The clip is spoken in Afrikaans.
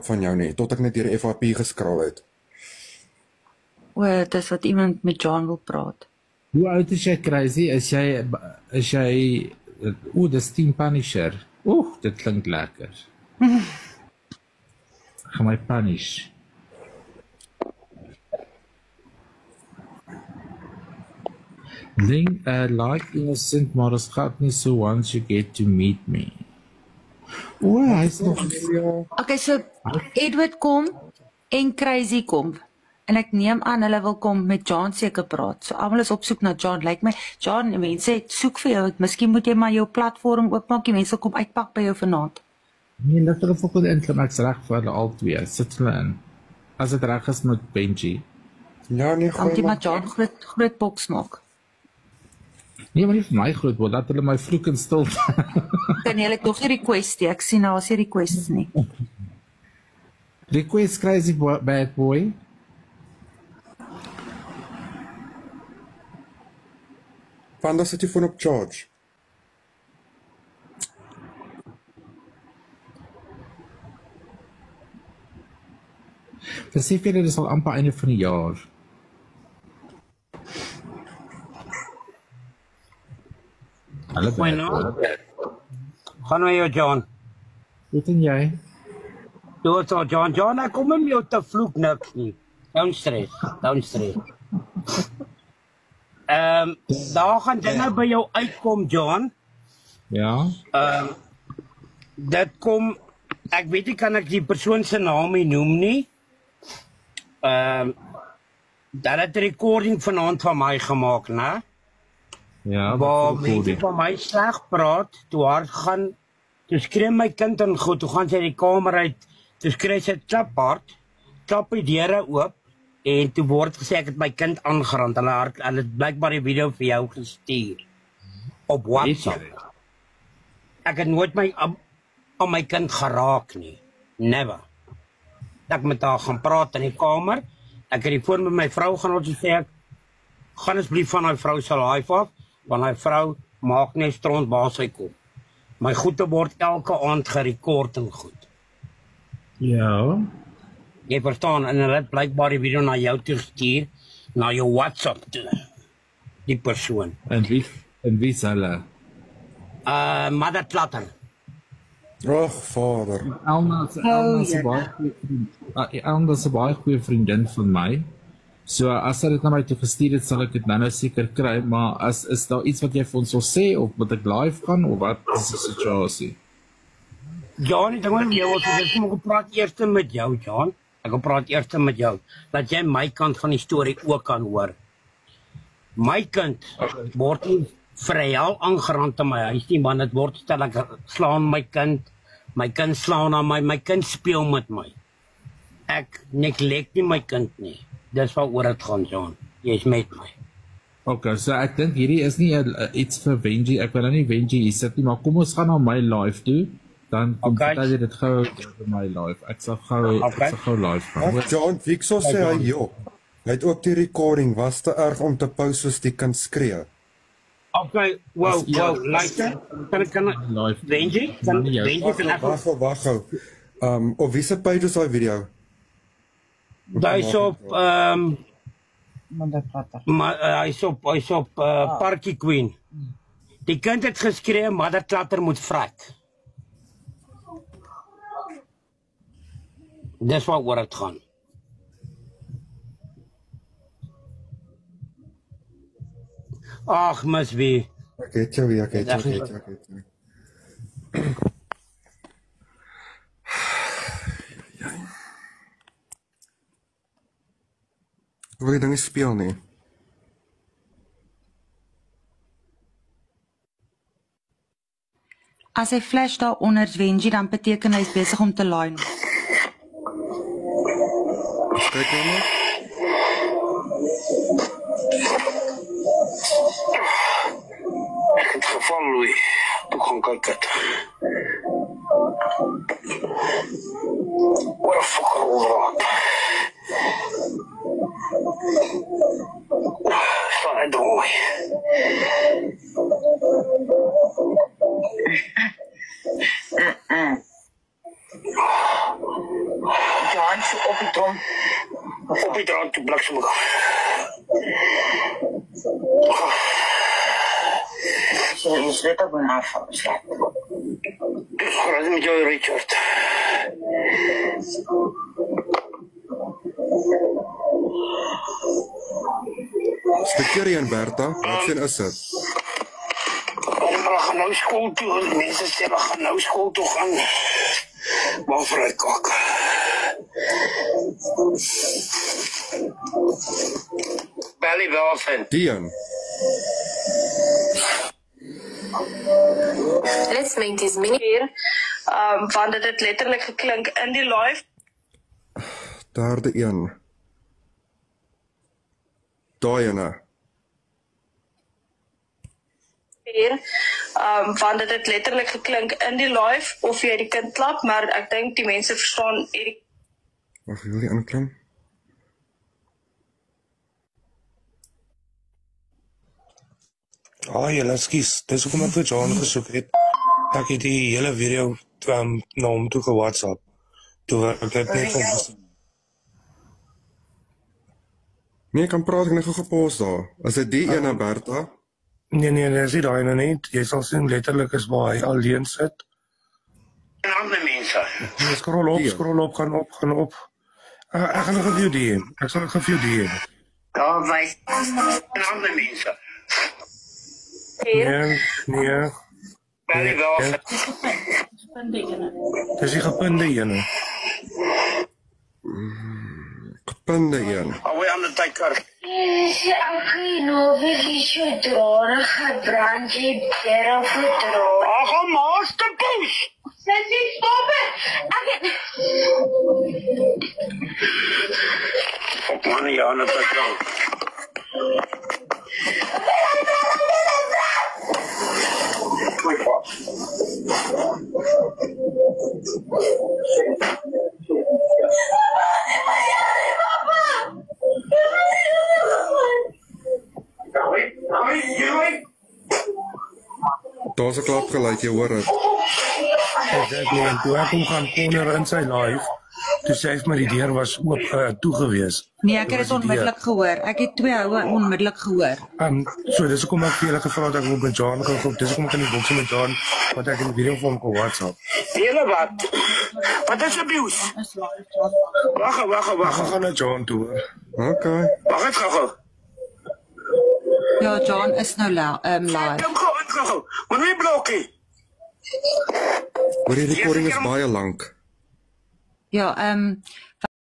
van jou nie, tot ek net deur FYP geskraal het. O, dis wat iemand met John wil praat. Hoe oud is jy, Crazy? Is jy, dis Team Punisher. Dit klink lekker. Ek gaan my punish. Like innocent, maar ons gaat nie so once you get to meet me. Hy is nog... Okay, so Edward kom en Crazy kom. En ek neem aan, hulle wil kom met John seker praat. So almal is op soek na John, lyk my. John, mense soek vir jou, miskien moet jy maar jou platform oopmaak, die mense kom uitpak by jou vanaand. Nee, dat hulle volgende inklimaaks reg vir hulle al twee, sit hulle in. As dit reg is met Benji. Ja, nee, gooi maar. Maar John groot boks maak. Nee, maar nie vir my groot boks, laat hulle my vloek in stilte. Kan jy nog nie request nie, ek sien nou as jy requests nie. Request Crazy bad boy. Panda sit jy phone op charge. Besef jy dit is al amper einde van die jaar. Gaan nou jou, John. Wat en jy? Dood so, John, ek kom met jou te vloek niks nie. Don't stress. Daar gaan dinge by jou uitkom, John. Ja. Dit kom, ek weet nie, kan ek die persoon se naam nie noem nie. Dat het recording vanaand van my gemaak, né? Ja, waar mense van my sleg praat, toe hard gaan, toe skree my kind en goed, toe gaan sy die kamer uit, toe skree sy klaphard, klap die deure oop, en toe word gesê ek het my kind aangerand, hulle het blijkbaar die video vir jou gestuur, op WhatsApp. Ek het nooit aan my kind geraak nie, never. Ek met haar gaan praat in die kamer, ek het die voor met my vrou gaan, wat sê ek, gaan asblief van die vrou sy life af, want die vrou maak nie stront waar sy kom. My goede word elke aand gerekord en goed. Ja. Jy verstaan, en hulle het blijkbaar die video na jou toe gestuur, na jou WhatsApp toe, die persoon. En wie is hulle? Mother Klatter. Och, vader. Elna is 'n baie goeie vriendin van my. So as hy dit na my toe gestuur het, sal ek dit nou seker kry, maar is daar iets wat jy vir ons wil sê, of moet ek live gaan, of wat is die situasie? John, ek wil jou, ek wil praat eers met jou, John. Ek wil praat eers met jou, dat jy my kant van die storie ook kan hoor. My kind word nie vryhel aangerand in my huis nie, want het word stel ek slaan my kind slaan aan my kind speel met my. Ek neglect nie my kind nie. Dis wat oor het gaan, John. Jy is met my. Ok, so ek dink hierdie is nie iets vir Benji, ek wil nou nie Benji hier sit nie, maar kom ons gaan na my live toe, dan kom vertel jy dit gauw op my live. Ek sal gauw live gaan. John, Victor sê hy, joh, hy het ook die recording, was te erg om te pauze soos die kind skree. Ok, wow, luister, kan ek, Benji, Wacht gauw. Op wie se page is die video? Hy is op, hy is op Parkie Queen. Die kind het geskree, Mother Klatter moet vrek. Dis wat oor het gaan. Ach, mis wie. Ek het jou. Wil jy dinge speel nie? As hy flash daar onder Benji, dan beteken hy is besig om te line. Kyk nou maar. Ek het geval, Louis. Toe gaan kyk het. What a fucker overraad. Slaan hy droog. bliksem gaan. Je zit op een afval. Graag met jou, Richard. Spreek jy aan Bertha? Wat sien is dit? Hulle gaan nou skool toe. Die mense sê hulle gaan nou skool toe gaan. Maar vir hy kak. Belly Wilson. Dian. Let's make this mini hier. Want dit het letterlik geklink in die live. Derde een. Daai ene. Hier. Want dit het letterlik geklink in die live of jy die kind klap, maar ek dink die mense verstaan hierdie. Wag, wil die aanklim? Julle, ekskuus. Dis hoekom ek vir John gesoek het. Ek het die hele video na hom toe ge-WhatsApp. Toe ek dit net van Nee, kan praat, ek net gepos daar. Is dit die ene, Bertha? Nee, dis nie daai nie. Jy sal sien letterlik is waar hy alleen sit. En ander mense. Scroll op, gaan op. Ek gaan nog 'n video die. Ek sal nog 'n video die. Daar wys en ander mense. Nee. Belly Wilson. Dis die gepinde ene. Gepinde een. Alweer aan die tydkar. Ek nou wie so droog gebrand jy daar verdroog. Ag, masterpiece. Sissy, stop it! Op man, ja, aan die tydkar. Daar's 'n klap geluid, jy hoor dit. Exactly, en toe ek hom gaan corner in sy live, toe sê hy maar die deur was oop toe gewees. Nee, ek het dit onmiddellik gehoor. Ek het 2 houe onmiddellik gehoor. So dis hoekom ek vir julle gevra het ek wil met John gaan. Dis hoekom ek in die boksie met John, want ek het die video vir hom op WhatsApp. Julle wat? Wat is abuse? Wag. Ek gaan na John toe. Okay. Wag net gou. Ja, John is nou live. Kom gou. Moenie blokkie. Maar die recording is baie lank. Ja,